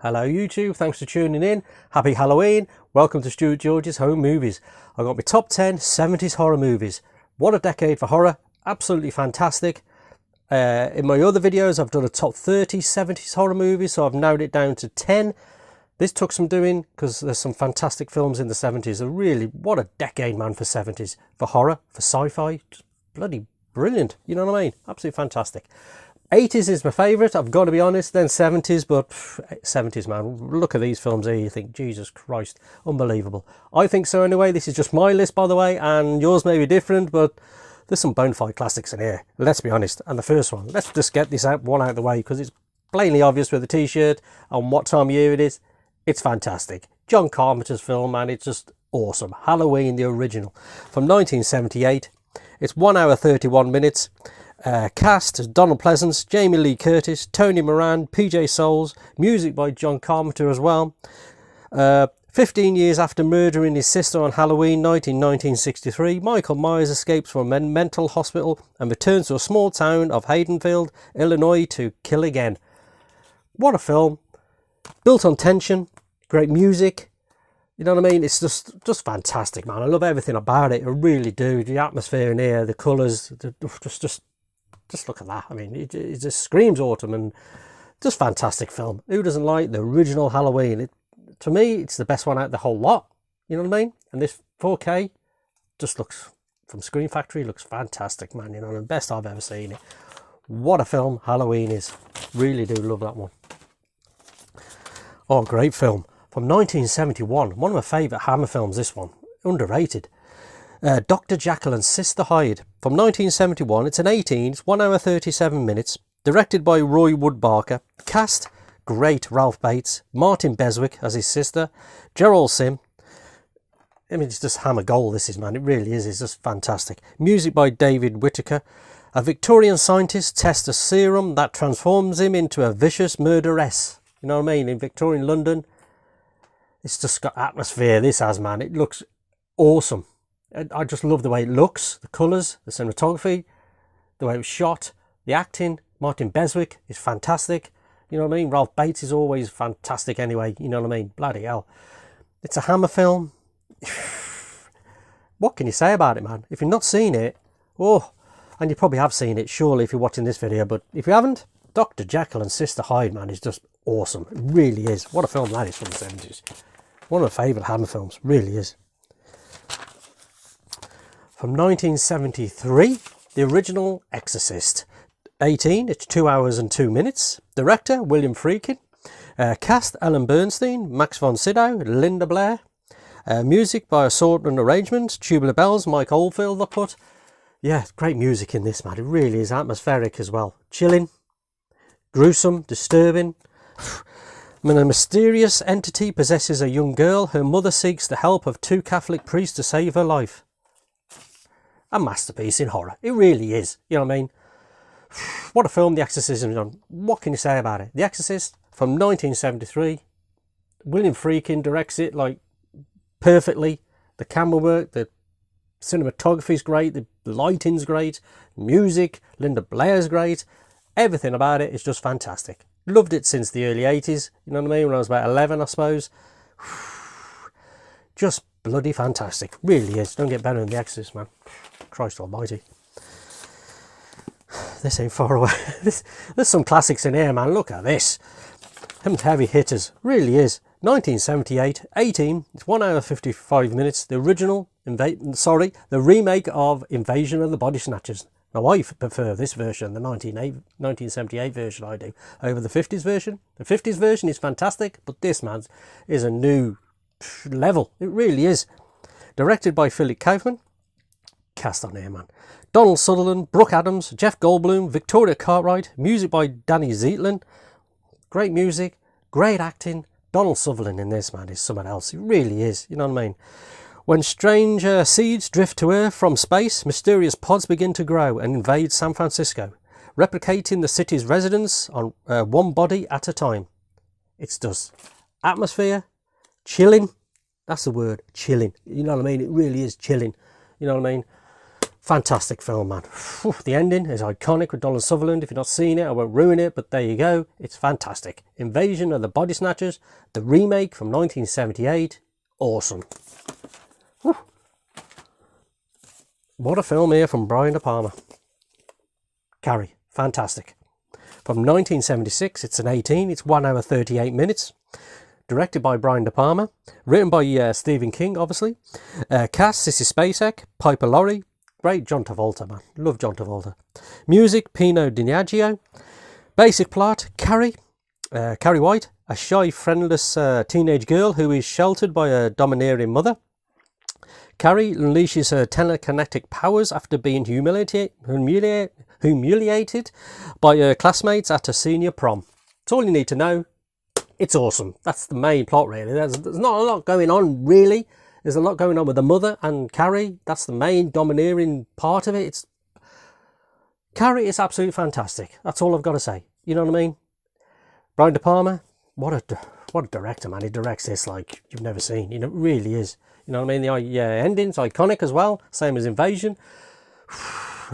Hello YouTube, thanks for tuning in. Happy Halloween. Welcome to Stuart George's Home Movies. I've got my top 10 70s horror movies. What a decade for horror. Absolutely fantastic. In my other videos I've done a top 30 70s horror movies, so I've narrowed it down to 10. This took some doing because there's some fantastic films in the 70s. Really, what a decade, man, for 70s. For horror, for sci-fi. Just bloody brilliant. You know what I mean? Absolutely fantastic. 80s is my favourite, I've got to be honest, then 70s, but 70s, man. Look at these films here, you think, Jesus Christ, unbelievable. I think so anyway. This is just my list, by the way, and yours may be different, but there's some bona fide classics in here, let's be honest. And the first one, let's just get this one out of the way, because it's plainly obvious with the t-shirt and what time of year it is. It's fantastic. John Carpenter's film, and it's just awesome. Halloween, the original, from 1978. It's 1 hour 31 minutes. Cast as Donald Pleasance, Jamie Lee Curtis, Tony Moran, PJ Souls, music by John Carpenter as well. 15 years after murdering his sister on Halloween night in 1963, Michael Myers escapes from a mental hospital and returns to a small town of Haydenfield, Illinois to kill again. What a film. Built on tension, great music. You know what I mean? It's just fantastic, man. I love everything about it. I really do. The atmosphere in here, the colours, just look at that. I mean, it just screams autumn, and just fantastic film. Who doesn't like the original Halloween? To me, it's the best one out of the whole lot. You know what I mean? And this 4K just looks, from Screen Factory, looks fantastic, man. You know, the best I've ever seen it. What a film Halloween is. Really do love that one. Oh, great film. From 1971. One of my favourite Hammer films, this one. Underrated. Dr. Jekyll and Sister Hyde from 1971. It's an 18, it's 1 hour 37 minutes. Directed by Roy Wood Barker. Cast, great. Ralph Bates, Martin Beswick as his sister, Gerald Sim. I mean, it's just Hammer gold, this is, man. It really is. It's just fantastic. Music by David Whittaker. A Victorian scientist tests a serum that transforms him into a vicious murderess. You know what I mean? In Victorian London. It's just got atmosphere, this has, man. It looks awesome. I just love the way it looks, the colours, the cinematography, the way it was shot, the acting. Martin Beswick is fantastic. You know what I mean? Ralph Bates is always fantastic anyway. You know what I mean? Bloody hell. It's a Hammer film. What can you say about it, man? If you've not seen it, oh, and you probably have seen it, surely, if you're watching this video, but if you haven't, Dr. Jekyll and Sister Hyde, man, is just awesome. It really is. What a film that is from the 70s. One of my favourite Hammer films. Really is. From 1973, the original Exorcist. 18, it's 2 hours and 2 minutes. Director, William Friedkin. Cast, Ellen Bernstein, Max von Sydow, Linda Blair. Music by assortment arrangements, Tubular Bells, Mike Oldfield, I put. Yeah, great music in this, man. It really is atmospheric as well. Chilling, gruesome, disturbing. When a mysterious entity possesses a young girl, her mother seeks the help of 2 Catholic priests to save her life. A masterpiece in horror. It really is. You know what I mean? What a film The Exorcist is on. What can you say about it? The Exorcist from 1973. William Friedkin directs it like perfectly. The camera work, the cinematography is great, the lighting's great, music, Linda Blair's great. Everything about it is just fantastic. Loved it since the early 80s. You know what I mean? When I was about 11, I suppose. Just bloody fantastic. Really is. Don't get better than The Exorcist, man. Christ almighty. This ain't far away. There's some classics in here, man. Look at this. Them heavy hitters. Really is. 1978, 18. It's 1 hour 55 minutes. The the remake of Invasion of the Body Snatchers. Now, I prefer this version, the 1978 version I do, over the 50s version. The 50s version is fantastic, but this, man, is a new level. It really is. Directed by Philip Kaufman. Cast on here, man. Donald Sutherland, Brooke Adams, Jeff Goldblum, Victoria Cartwright. Music by Danny Zeitlin. Great music, great acting. Donald Sutherland in this, man, is someone else. It really is. You know what I mean? When strange seeds drift to Earth from space, mysterious pods begin to grow and invade San Francisco, replicating the city's residents on one body at a time. It's just atmosphere, chilling. That's the word, chilling. You know what I mean? It really is chilling. You know what I mean? Fantastic film, man. Whew, the ending is iconic with Donald Sutherland. If you've not seen it, I won't ruin it, but there you go. It's fantastic. Invasion of the Body Snatchers, the remake from 1978. Awesome. Whew. What a film here from Brian De Palma. Carrie, fantastic. From 1976, it's an 18. It's 1 hour 38 minutes. Directed by Brian De Palma. Written by Stephen King, obviously. Cast, Sissy Spacek, Piper Laurie. Great John Travolta, man. Love John Travolta. Music, Pino Donaggio. Basic plot, Carrie White, a shy, friendless teenage girl who is sheltered by a domineering mother. Carrie unleashes her telekinetic powers after being humiliated by her classmates at a senior prom. That's all you need to know. It's awesome. That's the main plot, really. There's not a lot going on, really. There's a lot going on with the mother and Carrie. That's the main domineering part of it. Carrie is absolutely fantastic. That's all I've got to say. You know what I mean? Brian De Palma, what a director, man. He directs this like you've never seen. You know, it really is. You know what I mean? The ending's iconic as well. Same as Invasion.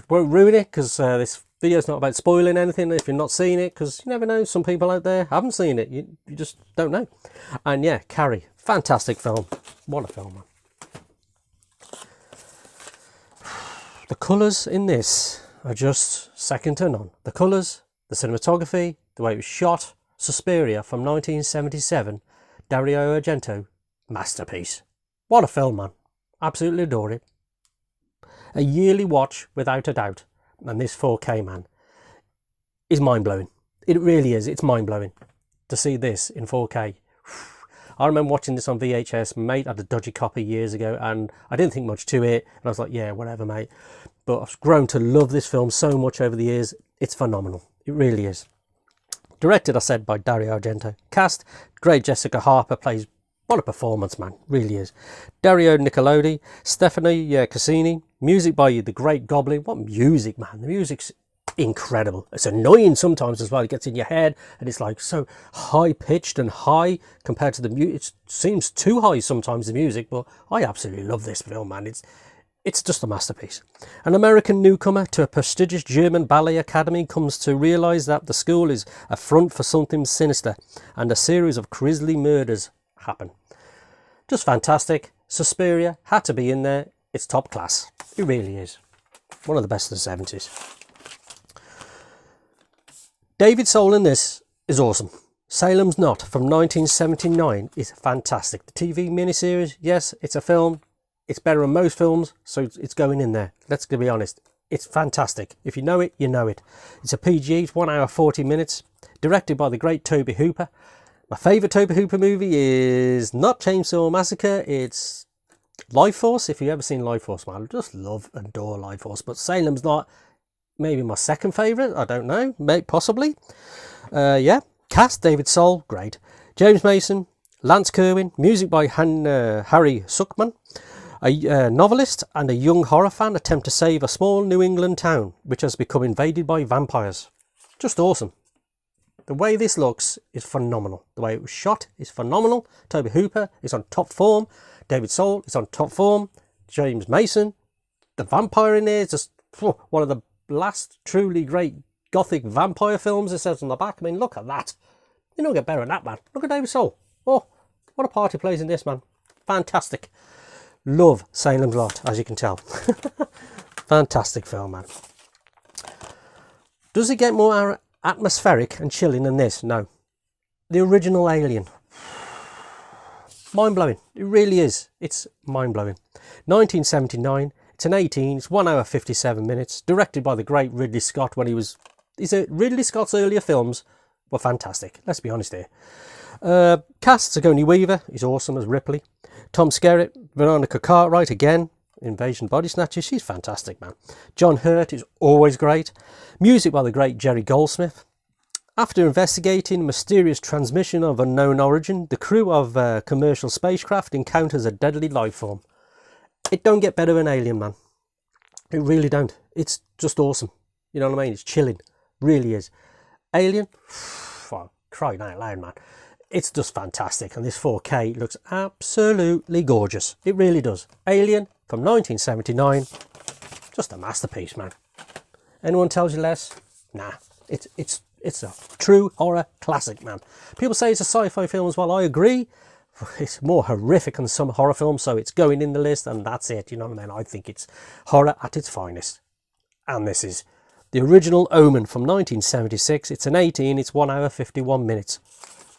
Won't ruin it because this video's not about spoiling anything if you're not seeing it, because you never know. Some people out there haven't seen it. You just don't know. And yeah, Carrie. Fantastic film. What a film, man. The colours in this are just second to none. The colours, the cinematography, the way it was shot. Suspiria from 1977. Dario Argento. Masterpiece. What a film, man. Absolutely adore it. A yearly watch, without a doubt. And this 4K, man, is mind-blowing. It really is. It's mind-blowing to see this in 4K. I remember watching this on VHS. Mate had a dodgy copy years ago and I didn't think much to it. And I was like, yeah, whatever, mate. But I've grown to love this film so much over the years. It's phenomenal. It really is. Directed, I said, by Dario Argento. Cast, great Jessica Harper plays. What a performance, man. Really is. Dario Nicolodi, Stephanie Cassini. Music by the Great Goblin. What music, man. The music's incredible. It's annoying sometimes as well. It gets in your head and it's like so high pitched and high compared to the music. It seems too high sometimes, the music, but I absolutely love this film, man. It's just a masterpiece. An American newcomer to a prestigious German ballet academy comes to realise that the school is a front for something sinister and a series of grisly murders happen. Just fantastic. Suspiria had to be in there. It's top class. It really is. One of the best of the 70s. David Soul in this is awesome. Salem's Knot from 1979 is fantastic. The TV miniseries, yes, it's a film. It's better than most films, so it's going in there. Let's be honest. It's fantastic. If you know it, you know it. It's a PG, it's 1 hour 40 minutes. Directed by the great Tobe Hooper. My favourite Tobe Hooper movie is not Chainsaw Massacre, it's Life Force. If you've ever seen Life Force, man, I just love and adore Life Force. But Salem's Knot, maybe my second favourite, I don't know, possibly. Yeah, cast, David Soul, great. James Mason, Lance Kerwin, music by Harry Suckman. A novelist and a young horror fan attempt to save a small New England town which has become invaded by vampires. Just awesome. The way this looks is phenomenal. The way it was shot is phenomenal. Tobe Hooper is on top form. David Soul is on top form. James Mason, the vampire in there is just one of the last truly great gothic vampire films, it says on the back. I mean, look at that. You don't get better than that, man. Look at David Soul. Oh, what a part he plays in this, man. Fantastic. Love Salem's Lot, as you can tell. Fantastic film, man. Does it get more atmospheric and chilling than this? No. The original Alien. Mind-blowing. It really is. It's mind-blowing. 1979. It's an 18. It's 1 hour 57 minutes. Directed by the great Ridley Scott when he was... Ridley Scott's earlier films were fantastic. Let's be honest here. Cast, Sigourney Weaver is awesome as Ripley. Tom Skerritt, Veronica Cartwright again, Invasion Body Snatchers, she's fantastic, man. John Hurt is always great. Music by the great Jerry Goldsmith. After investigating a mysterious transmission of unknown origin, the crew of a commercial spacecraft encounters a deadly life form. It don't get better than Alien, man. It really don't. It's just awesome. You know what I mean? It's chilling. Really is. Alien, oh, crying out loud, man. It's just fantastic, and this 4K looks absolutely gorgeous. It really does. Alien from 1979, Just a masterpiece, man. Anyone tells you less? Nah, it's a true horror classic, man. People say it's a sci-fi film as well. I agree. It's more horrific than some horror films, so it's going in the list, and that's it. You know what I mean? I think it's horror at its finest. And this is the original Omen from 1976. It's an 18. It's 1 hour 51 minutes.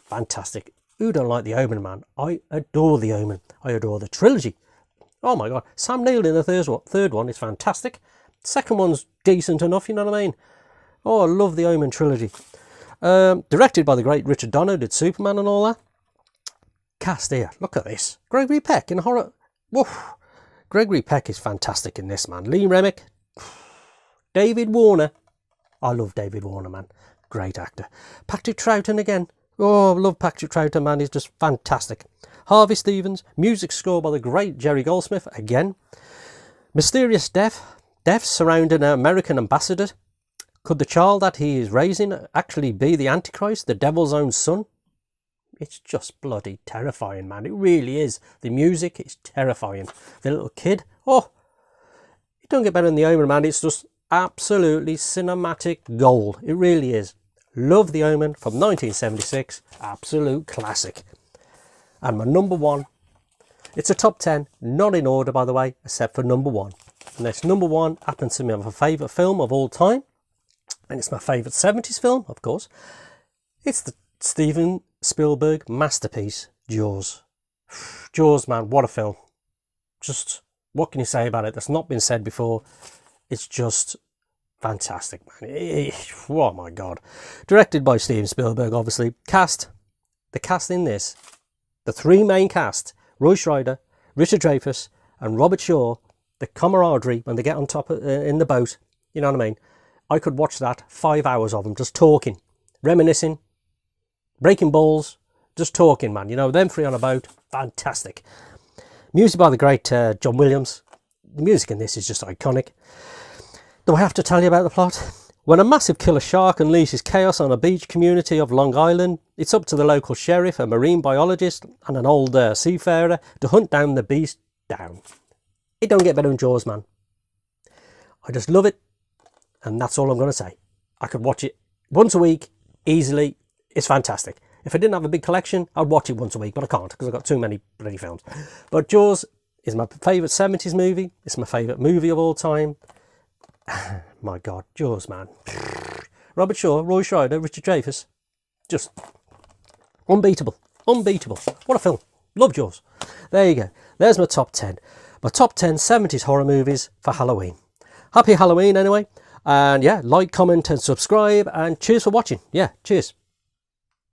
Fantastic. Who don't like the Omen, man? I adore the Omen. I adore the trilogy. Oh my God. Sam Neill in the third one is fantastic. Second one's decent enough, you know what I mean? Oh, I love the Omen trilogy. Directed by the great Richard Donner, did Superman and all that. Cast here, look at this. Gregory Peck in horror. Woof. Gregory Peck is fantastic in this, man. Lee Remick. David Warner. I love David Warner, man. Great actor. Patrick Troughton again. Oh, I love Patrick Troughton, man. He's just fantastic. Harvey Stevens. Music score by the great Jerry Goldsmith again. Mysterious deaths surrounding an American ambassador. Could the child that he is raising actually be the Antichrist, the devil's own son? It's just bloody terrifying, man. It really is. The music is terrifying. The little kid, oh, it don't get better than the Omen, man. It's just absolutely cinematic gold. It really is. Love the Omen from 1976. Absolute classic. And my number one, it's a top 10, not in order, by the way, except for number one. And this number one happens to be my favourite film of all time. And it's my favourite 70s film, of course. It's the Steven Spielberg masterpiece, Jaws. Jaws, man, what a film. Just, what can you say about it that's not been said before? It's just fantastic, man. Oh my God. Directed by Steven Spielberg, obviously. The cast in this, the three main cast, Roy Scheider, Richard Dreyfuss and Robert Shaw, the camaraderie when they get on top in the boat, you know what I mean? I could watch that 5 hours of them just talking, reminiscing, breaking balls, just talking, man. You know, them three on a boat, fantastic. Music by the great John Williams. The music in this is just iconic. Do I have to tell you about the plot? When a massive killer shark unleashes chaos on a beach community of Long Island, it's up to the local sheriff, a marine biologist and an old seafarer to hunt down the beast down. It don't get better than Jaws, man. I just love it, and that's all I'm going to say. I could watch it once a week, easily. It's fantastic. If I didn't have a big collection, I'd watch it once a week, but I can't because I've got too many bloody films. But Jaws is my favourite 70s movie. It's my favourite movie of all time. My God, Jaws, man. Robert Shaw, Roy Scheider, Richard Dreyfuss. Just unbeatable. Unbeatable. What a film. Love Jaws. There you go. There's my top 10. My top 10 70s horror movies for Halloween. Happy Halloween anyway. And yeah, like, comment and subscribe. And cheers for watching. Yeah, cheers.